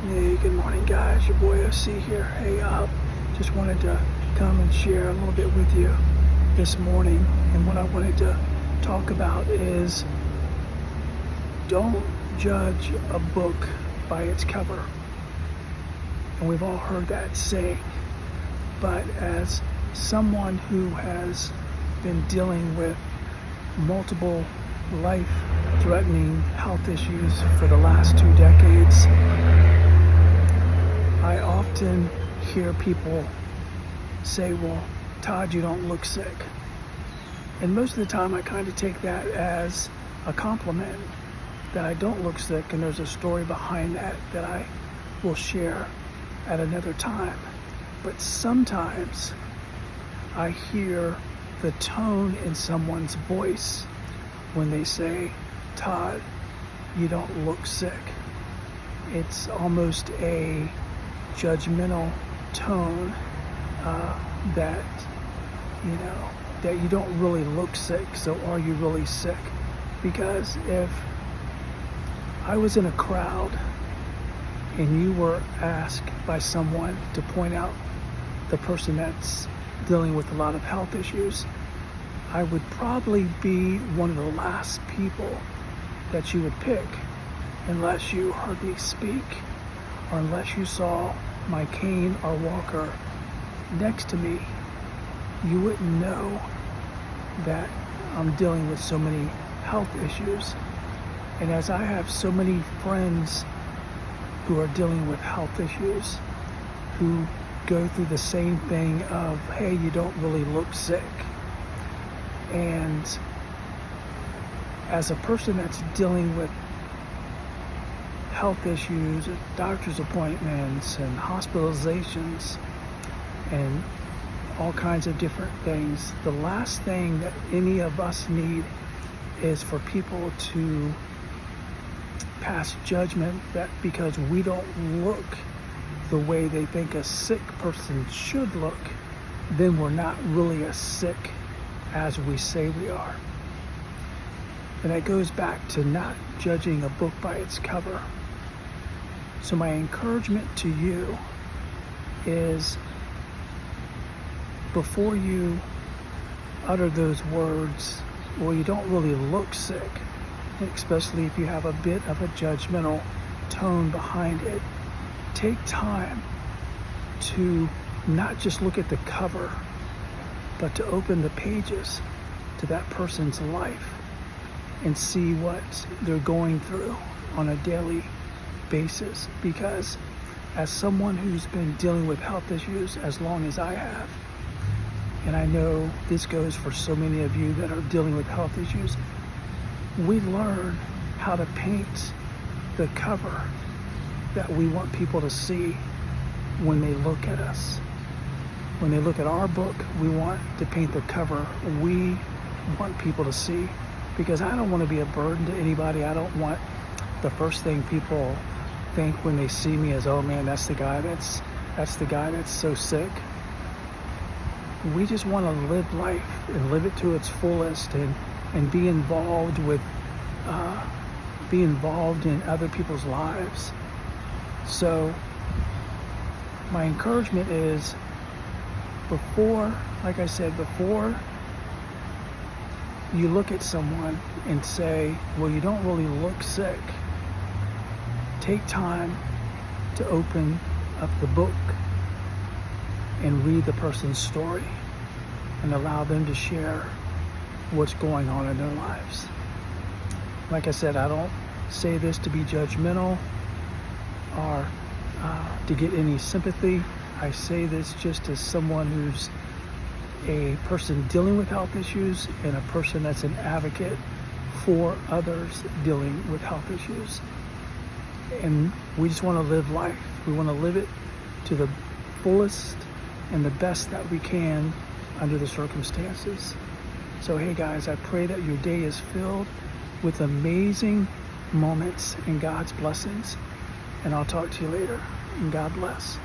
Hey, good morning, guys. Your boy OC here. Hey, just wanted to come and share a little bit with you this morning. And what I wanted to talk about is don't judge a book by its cover. And we've all heard that saying. But as someone who has been dealing with multiple life-threatening health issues for the last 2 decades, I often hear people say, well, Todd, you don't look sick. And most of the time I kind of take that as a compliment that I don't look sick, and there's a story behind that that I will share at another time. But sometimes I hear the tone in someone's voice when they say, Todd, you don't look sick. It's almost a judgmental tone that you don't really look sick. So are you really sick? Because if I was in a crowd and you were asked by someone to point out the person that's dealing with a lot of health issues, I would probably be one of the last people that you would pick unless you heard me speak or unless you saw my cane or walker next to me. You wouldn't know that I'm dealing with so many health issues. And as I have so many friends who are dealing with health issues, who go through the same thing of, hey, you don't really look sick. And as a person that's dealing with health issues, doctor's appointments, and hospitalizations, and all kinds of different things, the last thing that any of us need is for people to pass judgment that because we don't look the way they think a sick person should look, then we're not really as sick as we say we are. And that goes back to not judging a book by its cover. So my encouragement to you is, before you utter those words, well, you don't really look sick, especially if you have a bit of a judgmental tone behind it, take time to not just look at the cover, but to open the pages to that person's life and see what they're going through on a daily basis. Because as someone who's been dealing with health issues as long as I have, and I know this goes for so many of you that are dealing with health issues, we learn how to paint the cover that we want people to see when they look at us. When they look at our book, we want to paint the cover we want people to see, because I don't want to be a burden to anybody. I don't want the first thing people think when they see me is, oh man, that's the guy that's so sick. We just want to live life and live it to its fullest, and be involved in other people's lives. So my encouragement is, before you look at someone and say, well, you don't really look sick, take time to open up the book and read the person's story and allow them to share what's going on in their lives. Like I said, I don't say this to be judgmental or to get any sympathy. I say this just as someone who's a person dealing with health issues and a person that's an advocate for others dealing with health issues. And we just want to live life. We want to live it to the fullest and the best that we can under the circumstances. So hey guys, I pray that your day is filled with amazing moments and God's blessings. And I'll talk to you later. And God bless.